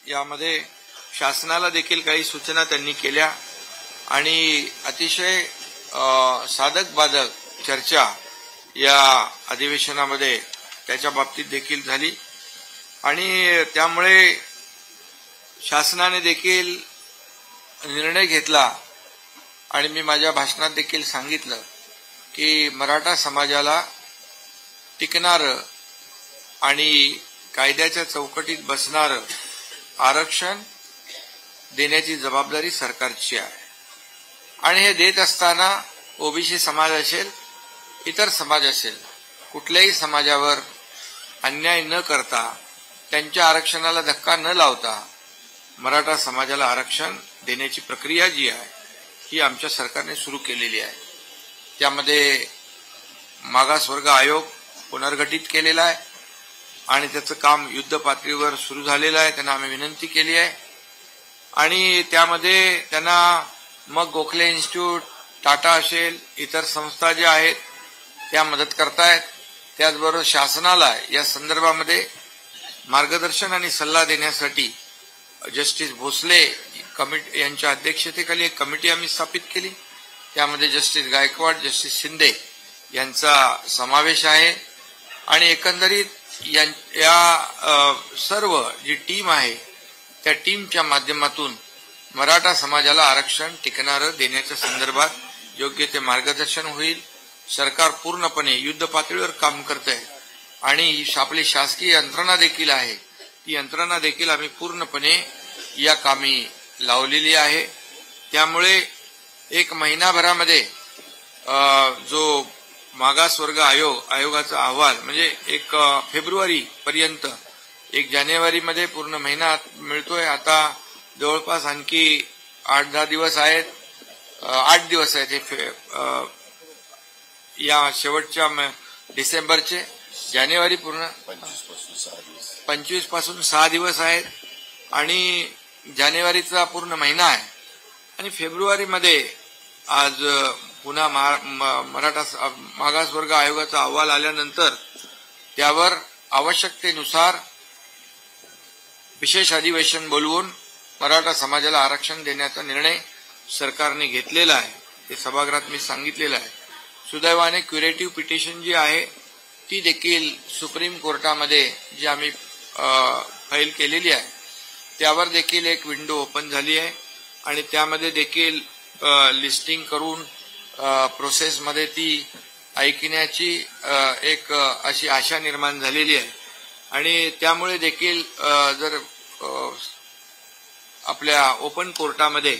यामध्ये शासनाला देखील काही सूचना त्यांनी केल्या आणि अतिशय साधक बाधक चर्चा या अधिवेशनामध्ये त्याच्या बाबतीत देखील झाली आणि त्यामुळे शासनाने देखील निर्णय घेतला आणि मी माझ्या भाषणात देखील सांगितलं की मराठा समाजाला टिकणारं आणि कायद्याच्या चौकटीत बसणारं आरक्षण देण्याची जबाबदारी सरकारची आहे आणि हे देत असताना ओबीसी समाज असेल इतर समाज असेल कुठल्याही समाजावर अन्याय न करता त्यांच्या आरक्षणाला धक्का न लावता मराठा समाजाला आरक्षण देण्याची प्रक्रिया जी आहे ही आमच्या सरकारने सुरू केलेली आहे। त्यामध्ये मागासवर्ग आयोग पुनर्गठित केलेला आहे आणि त्याचं काम युद्ध पातळीवर सुरू झालेलं आहे। त्यांना आम्ही विनंती केली आहे आणि त्यामध्ये त्यांना मग गोखले इन्स्टिट्यूट टाटा असेल इतर संस्था ज्या आहेत त्या मदत करतायत। त्याचबरोबर शासनाला या संदर्भामध्ये मार्गदर्शन आणि सल्ला देण्यासाठी जस्टिस भोसले कमिटी यांच्या अध्यक्षतेखाली एक कमिटी आम्ही स्थापित केली। त्यामध्ये जस्टिस गायकवाड जस्टिस शिंदे यांचा समावेश आहे आणि एकंदरीत या सर्व जी टीम आहे त्या टीमच्या माध्यमातून मराठा समाजाला आरक्षण टिकणारं देण्याच्या संदर्भात योग्य ते मार्गदर्शन होईल। सरकार पूर्णपणे युद्ध पातळीवर काम करतंय आणि आपली शासकीय यंत्रणा देखील आहे ती यंत्रणा देखील आम्ही पूर्णपणे या कामी लावलेली आहे। त्यामुळे एक महिनाभरामध्ये जो मागासवर्ग आयोगाचा अहवाल म्हणजे 1 फेब्रुवारी पर्यंत 1 जानेवारीमध्ये पूर्ण महिना मिळतोय। आता जवळपास आणखी 8-10 दिवस आहेत 8 दिवस आहेत या शेवटच्या डिसेंबरचे। जानेवारी पूर्ण 25 पासून 6 दिवस आहेत आणि जानेवारीचा पूर्ण महिना आहे आणि फेब्रुवारीमध्ये आज पुन्हा मराठा मागासवर्ग आयोगाचा अहवाल आल्यानंतर त्यावर आवश्यकतेनुसार विशेष अधिवेशन बोलवून मराठा समाजाला आरक्षण देण्याचा निर्णय सरकारने घेतलेला आहे। ते सभागृहात मी सांगितलेलं आहे। सुदैवाने क्युरेटिव्ह पिटिशन जी आहे ती देखील सुप्रीम कोर्टामध्ये जी आम्ही फाईल केलेली आहे त्यावर देखील एक विंडो ओपन झाली आहे आणि त्यामध्ये देखील लिस्टिंग करून प्रोसेसमध्ये ती ऐकण्याची एक अशी आशा निर्माण झालेली आहे आणि त्यामुळे देखील जर आपल्या ओपन कोर्टामध्ये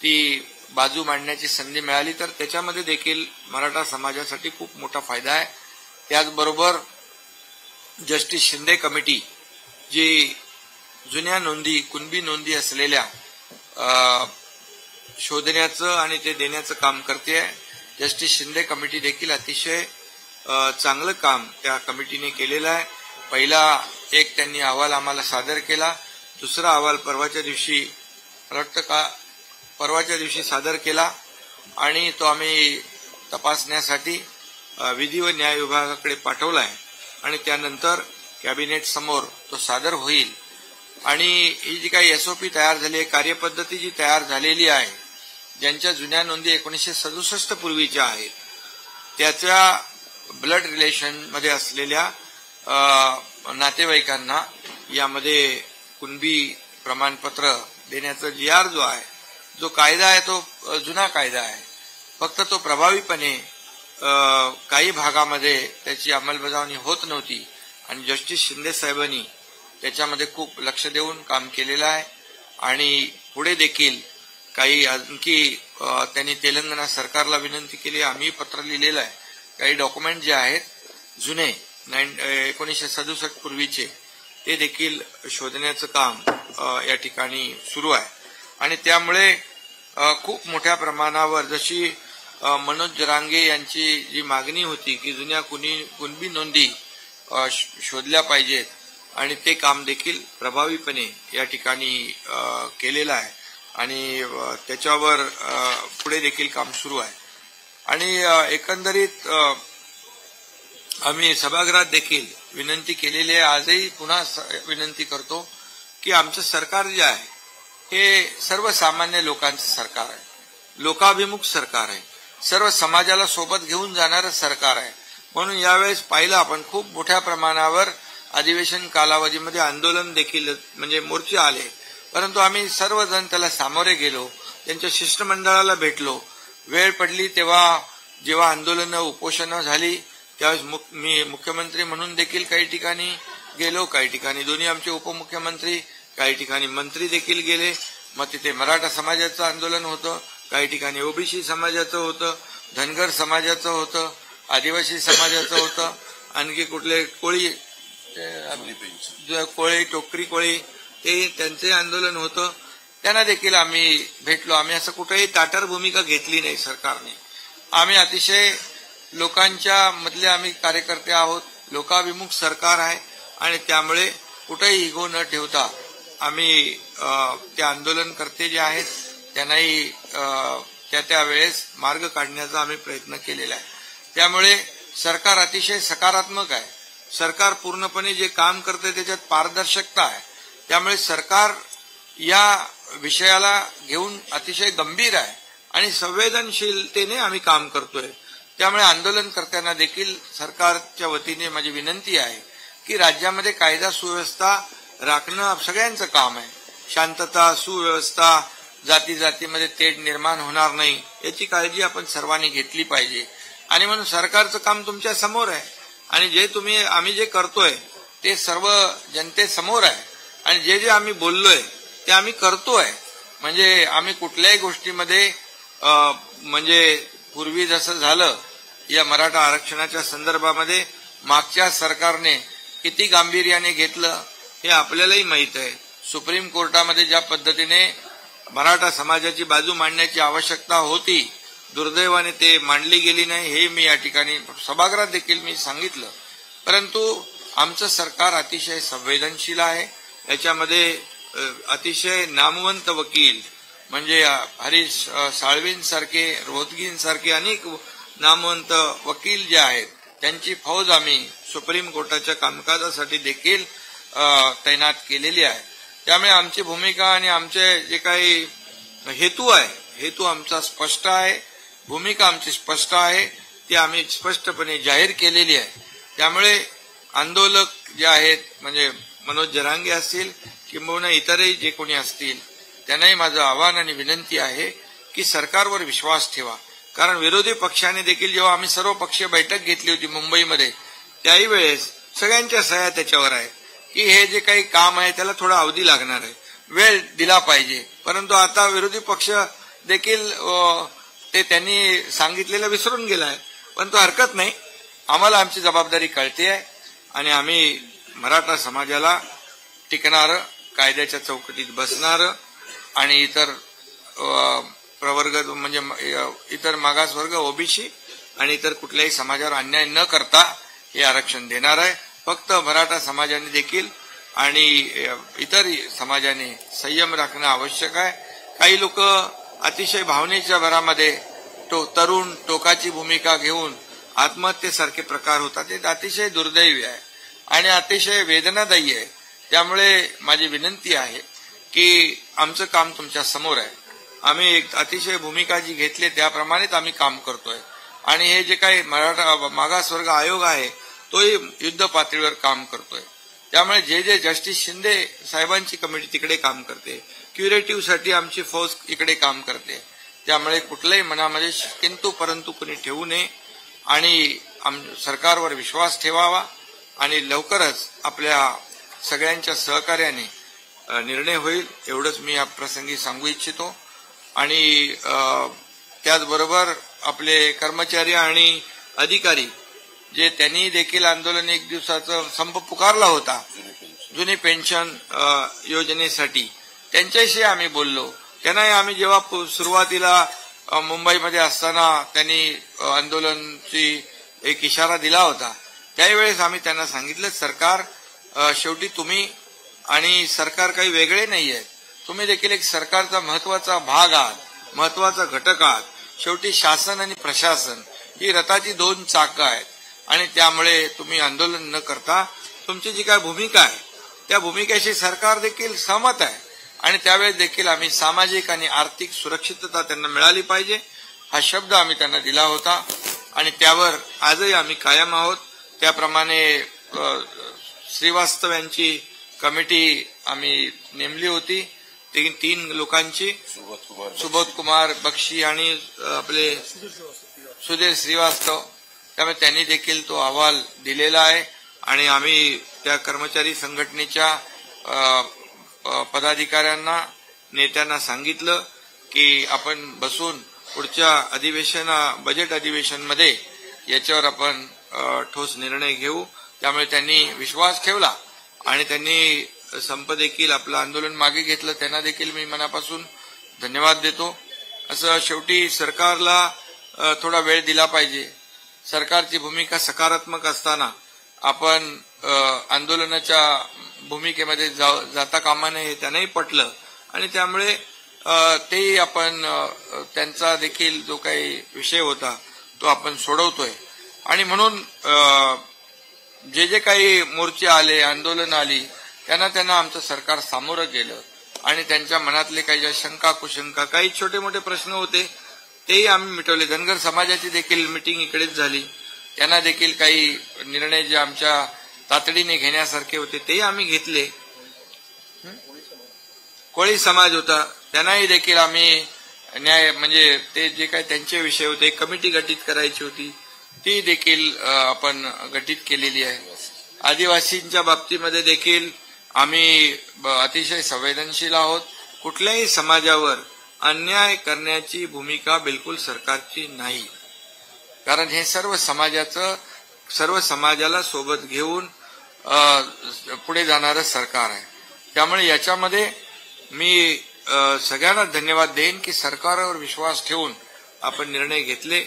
ती बाजू मांडण्याची संधी मिळाली तर त्याच्यामध्ये देखील मराठा समाजासाठी खूप मोठा फायदा आहे। त्याचबरोबर जस्टिस शिंदे कमिटी जी जुन्या नोंदी कुणबी नोंदी असलेल्या शोधण्याचं आणि ते देण्याचं काम करते आहे। जस्टिस शिंदे कमिटी देखील अतिशय चांगलं काम त्या कमिटीने केलेलं आहे। पहिला एक त्यांनी अहवाल आम्हाला सादर केला, दुसरा अहवाल परवाच्या दिवशी सादर केला आणि तो आम्ही तपासण्यासाठी विधी व न्याय विभागाकडे पाठवला आहे आणि त्यानंतर कॅबिनेट समोर तो सादर होईल आणि ही जी काही एसओपी तयार झाली आहे कार्यपद्धती जी तयार झालेली आहे ज्यांच्या जुन्या नोंदी 1967 पूर्वीच्या आहेत त्याच्या ब्लड रिलेशन मध्ये असलेल्या नातेवाईकांना यामध्ये कुणबी प्रमाणपत्र देण्याचा जीआर जो आहे जो कायदा आहे तो जुना कायदा आहे, फक्त तो प्रभावीपणे काही भागामध्ये त्याची अंमलबजावणी होत नव्हती आणि जस्टिस शिंदे साहेबांनी त्याच्यामध्ये खूप लक्ष देऊन काम केलेलं आहे आणि पुढे देखील काही आणखी त्यांनी तेलंगणा सरकारला विनंती केली, आम्ही पत्र लिहिलेलं आहे, काही डॉक्युमेंट जे आहेत जुने 1967 पूर्वीचे ते देखील शोधण्याचं काम या ठिकाणी सुरू आहे आणि त्यामुळे खूप मोठ्या प्रमाणावर जशी मनोज जरांगे यांची जी मागणी होती की जुन्या कुणबी नोंदी शोधल्या पाहिजेत आणि ते काम देखील प्रभावीपणे या ठिकाणी केलेलं आहे आणि त्याच्यावर पुढे देखील काम सुरू आहे आणि एकंदरीत आम्ही सभागृहात देखील विनंती केलेली आहे, आजही पुन्हा विनंती करतो की आमचं सरकार जे आहे हे सर्वसामान्य लोकांचं सरकार आहे, लोकाभिमुख सरकार आहे, सर्व समाजाला सोबत घेऊन जाणारं सरकार आहे. म्हणून यावेळेस पाहिलं आपण खूप मोठ्या प्रमाणावर अधिवेशन कालावधीमध्ये आंदोलन देखील म्हणजे मोर्चे आले, परंतु आम्ही सर्वजण त्याला सामोरे गेलो, त्यांच्या शिष्टमंडळाला भेटलो. वेळ पडली तेव्हा जेव्हा आंदोलनं उपोषणं झाली त्यावेळेस मी मुख्यमंत्री म्हणून देखील काही ठिकाणी गेलो, काही ठिकाणी दोन्ही आमचे उपमुख्यमंत्री, काही ठिकाणी मंत्री देखील गेले. मग तिथे मराठा समाजाचं आंदोलन होतं, काही ठिकाणी ओबीसी समाजाचं होतं, धनगर समाजाचं होतं, आदिवासी समाजाचं होतं, आणखी कुठले कोळी टोकरी कोळी ते त्यांचे आंदोलन होतं. त्यांना देखील आम्ही भेटलो. आम्ही असं कुठेही ताटर भूमिका घेतली नाही सरकारने. आम्ही अतिशय लोकांच्या मधले आम्ही कार्यकर्ते आहोत, लोकाभिमुख सरकार आहे आणि त्यामुळे कुठेही इगो न ठेवता आम्ही ते आंदोलनकर्ते जे आहेत त्यांनाही त्या वेळेस मार्ग काढण्याचा आम्ही प्रयत्न केलेला आहे. त्यामुळे सरकार अतिशय सकारात्मक आहे. सरकार पूर्णपणे जे काम करते त्याच्यात पारदर्शकता आहे. त्यामुळे सरकार या विषयाला घेऊन अतिशय गंभीर आहे आणि संवेदनशीलतेने आम्ही काम करतोय. त्यामुळे आंदोलनकर्त्यांना देखील सरकारच्या वतीने माझी विनंती आहे की राज्यामध्ये कायदा सुव्यवस्था राखणं सगळ्यांचं काम आहे. शांतता, सुव्यवस्था, जाती जातीमध्ये तेढ निर्माण होणार नाही याची काळजी आपण सर्वांनी घेतली पाहिजे. आणि म्हणून सरकारचं काम तुमच्या समोर आहे आणि जे आम्ही जे करतोय ते सर्व जनतेसमोर आहे आणि जे आम्ही बोललोय ते आम्ही करतोय. म्हणजे आम्ही कुठल्याही गोष्टीमध्ये म्हणजे पूर्वी जसं झालं या मराठा आरक्षणाच्या संदर्भामध्ये मागच्या सरकारने किती गांभीर्याने घेतलं हे आपल्यालाही माहीत आहे. सुप्रीम कोर्टामध्ये ज्या पद्धतीने मराठा समाजाची बाजू मांडण्याची आवश्यकता होती, दुर्दैवाने ते मांडली गेली नाही हे मी या ठिकाणी सभागृहात देखील मी सांगितलं. परंतु आमचं सरकार अतिशय संवेदनशील आहे. याच्यामध्ये अतिशय नामवंत वकील म्हणजे हरीश साळवींसारखे, रोहतगींसारखे अनेक नामवंत वकील जे आहेत त्यांची फौज आम्ही सुप्रीम कोर्टाच्या कामकाजासाठी देखील तैनात केलेली आहे. त्यामुळे आमची भूमिका आणि आमचे जे काही हेतू आमचा स्पष्ट आहे, भूमिका आमची स्पष्ट आहे, ती आम्ही स्पष्टपणे जाहीर केलेली आहे. त्यामुळे आंदोलक जे आहेत म्हणजे मनोज जरांगे असतील किंबहुना इतरही जे कोणी असतील त्यांनाही माझं आवाहन आणि विनंती आहे की सरकारवर विश्वास ठेवा. कारण विरोधी पक्षाने देखील जेव्हा आम्ही सर्व पक्षीय बैठक घेतली होती मुंबईमध्ये त्याही वेळेस सगळ्यांच्या सह्या त्याच्यावर आहे की हे जे काही काम आहे त्याला थोडा अवधी लागणार आहे, वेळ दिला पाहिजे. परंतु आता विरोधी पक्ष देखील ते त्यांनी सांगितलेलं विसरून गेला आहे. परंतु हरकत नाही, आम्हाला आमची जबाबदारी कळते आहे आणि आम्ही मराठा समाजाला टिकणारं, कायद्याच्या चौकटीत बसणारं आणि इतर प्रवर्ग म्हणजे इतर मागासवर्ग, ओबीसी आणि इतर कुठल्याही समाजावर अन्याय न करता हे आरक्षण देणार आहे. फक्त मराठा समाजाने देखील आणि इतर समाजाने संयम राखणं आवश्यक आहे. काही लोक अतिशय भावनेच्या भरामध्ये तरुण टोकाची भूमिका घेऊन आत्महत्येसारखे प्रकार होतात. ते अतिशय दुर्दैवी आहे आणि अतिशय वेदनादायी आहे. त्यामुळे माझी विनंती आहे की आमचं काम तुमच्या समोर आहे. आम्ही एक अतिशय भूमिका जी घेतली त्याप्रमाणेच आम्ही काम करतोय आणि हे जे काही मराठा मागासवर्ग आयोग आहे तोही युद्ध पातळीवर काम करतोय. त्यामुळे जे जस्टिस शिंदे साहेबांची कमिटी तिकडे काम करते, क्युरेटिव्हसाठी आमची फौज इकडे काम करते. त्यामुळे कुठल्याही मनामध्ये किंतु परंतु कुणी ठेवू नये आणि सरकारवर विश्वास ठेवावा आणि लवकरच आपल्या सगळ्यांच्या सहकार्याने निर्णय होईल एवढंच मी या प्रसंगी सांगू इच्छितो. आणि त्याचबरोबर आपले कर्मचारी आणि अधिकारी जे त्यांनी देखील आंदोलन एक दिवसाचा संप पुकारला होता जुनी पेन्शन योजनेसाठी, त्यांच्याशी आम्ही बोललो. त्यांनाही आम्ही जेव्हा सुरुवातीला मुंबईमध्ये असताना त्यांनी आंदोलनाची एक इशारा दिला होता त्यावेळेस आम्ही त्यांना सांगितलं सरकार शेवटी तुम्ही आणि सरकार काही वेगळे नाही आहेत, तुम्ही देखील एक सरकारचा महत्वाचा भाग आहात, महत्वाचा घटक आहात. शेवटी शासन आणि प्रशासन ही रथाची दोन चाकं आहेत आणि त्यामुळे तुम्ही आंदोलन न करता तुमची जी काय भूमिका आहे त्या भूमिकेशी सरकार देखील सहमत आहे आणि त्यावेळेस देखील आम्ही सामाजिक आणि आर्थिक सुरक्षितता त्यांना मिळाली पाहिजे हा शब्द आम्ही त्यांना दिला होता आणि त्यावर आजही आम्ही कायम आहोत. त्याप्रमाणे श्रीवास्तव यांची कमिटी आम्ही नेमली होती 3 लोकांची, सुबोध कुमार बक्षी आणि आपले सुधीर श्रीवास्तव. त्यामुळे त्यांनी देखील तो अहवाल दिलेला आहे आणि आम्ही त्या कर्मचारी संघटनेच्या पदाधिकाऱ्यांना नेत्यांना सांगितलं की आपण बसून पुढच्या बजेट अधिवेशनमध्ये याच्यावर आपण ठोस निर्णय घेऊ. त्यामुळे त्यांनी विश्वास ठेवला आणि त्यांनी संप देखील आपलं आंदोलन मागे घेतलं. त्यांना देखील मी मनापासून धन्यवाद देतो. असं शेवटी सरकारला थोडा वेळ दिला पाहिजे. सरकारची भूमिका सकारात्मक असताना आपण आंदोलनाच्या भूमिकेमध्ये जाता कामा नये हे त्यांनाही पटलं आणि त्यामुळे तेही आपण त्यांचा देखील जो काही विषय होता तो आपण सोडवतोय आणि म्हणून जे काही मोर्चे आले आंदोलन आली त्यांना आमचं सरकार सामोरं गेलं आणि त्यांच्या मनातले काही ज्या शंका कुशंका काही छोटे मोठे प्रश्न होते तेही आम्ही मिटवले. धनगर समाजाची देखील मिटिंग इकडेच झाली. त्यांना देखील काही निर्णय जे आमच्या तातडीने घेण्यासारखे होते तेही आम्ही घेतले. कोळी समाज होता त्यांनाही देखील आम्ही न्याय म्हणजे ते जे काही त्यांचे विषय होते कमिटी गठीत करायची होती ती देखील आपण गठीत केलेली आहे. आदिवासींच्या बाबतीमध्ये देखील आम्ही अतिशय संवेदनशील आहोत. कुठल्याही समाजावर अन्याय करण्याची भूमिका बिलकुल सरकारची नाही, कारण हे सर्व समाजाला सोबत घेऊन पुढे जाणारं सरकार आहे. त्यामुळे याच्यामध्ये मी सगळ्यांना धन्यवाद देईन की सरकारवर विश्वास ठेवून आपण निर्णय घेतले.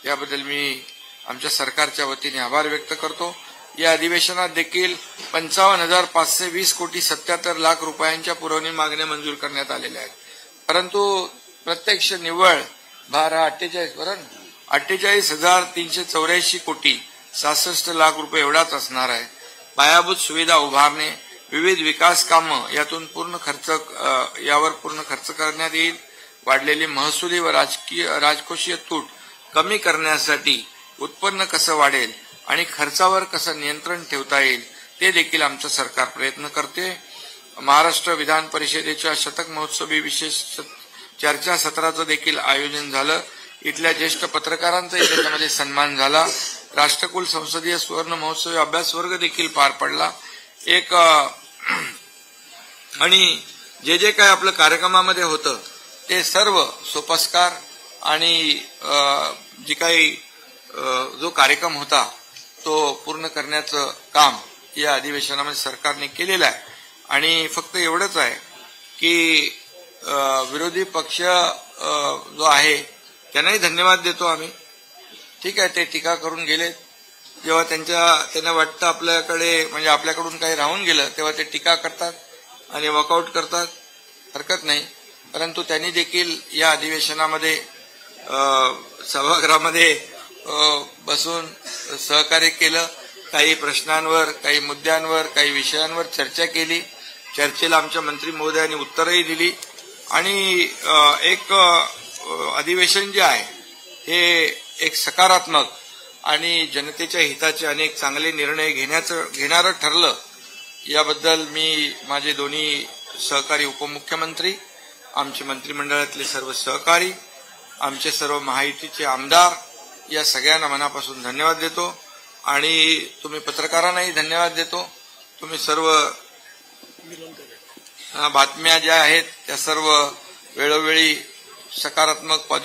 त्याबद्दल मी आमच्या सरकारच्या वतीने आभार व्यक्त करतो. या अधिवेशनात देखील 55,520 कोटी 77 लाख रुपयांच्या पुरवणी मागण्या मंजूर करण्यात आलेल्या आहेत. परंतु प्रत्यक्ष निव्वळ भार हा 48,384 कोटी 66 लाख रुपये एवढाच असणार आहे. पायाभूत सुविधा उभारणे, विविध विकास कामं यावर पूर्ण खर्च करण्यात येईल. वाढलेली महसुली व राजकोषीय तूट कमी करण्यासाठी उत्पन्न कसं वाढेल आणि खर्चावर कसं नियंत्रण ठेवता येईल ते देखील आमचं सरकार प्रयत्न करते. महाराष्ट्र विधान परिषदेच्या शतक महोत्सवी विशेष चर्चा सत्राचं देखील आयोजन झालं. इथल्या ज्येष्ठ पत्रकारांचाही त्याच्यामध्ये सन्मान झाला. राष्ट्रकुल संसदीय सुवर्ण महोत्सवी अभ्यास वर्ग देखील पार पडला. आणि जे काही आपलं कार्यक्रमामध्ये होतं ते सर्व सोपस्कार आणि जे काही जो कार्यक्रम होता तो पूर्ण करण्याचं काम या अधिवेशनामध्ये सरकारने केलेलं आहे. आणि फक्त एवढंच आहे की विरोधी पक्ष जो आहे त्यांनाही धन्यवाद देतो आम्ही. ठीक आहे, ते टीका करून गेलेत. जेव्हा त्यांना वाटतं आपल्याकडे म्हणजे आपल्याकडून काही राहून गेलं तेव्हा ते टीका करतात आणि वॉकआउट करतात, हरकत नाही. परंतु त्यांनी देखील या अधिवेशनामध्ये सभागृहामध्ये बसून सहकार्य केलं. काही प्रश्नांवर, काही मुद्द्यांवर, काही विषयांवर चर्चा केली. चर्चेला आमच्या मंत्री महोदयांनी उत्तरही दिली आणि एक अधिवेशन जे आहे हे एक सकारात्मक आणि जनतेच्या हिताचे अनेक चांगले निर्णय घेणारं ठरलं. याबद्दल मी माझे दोन्ही सहकारी उपमुख्यमंत्री, आमचे मंत्रिमंडळातले सर्व सहकारी, आमचे सर्व महायुतीचे आमदार या सगळ्यांना मनापासून धन्यवाद देतो आणि तुम्ही पत्रकारांनाही धन्यवाद देतो. तुम्ही सर्व बातम्या ज्या आहेत त्या सर्व वेळोवेळी सकारात्मक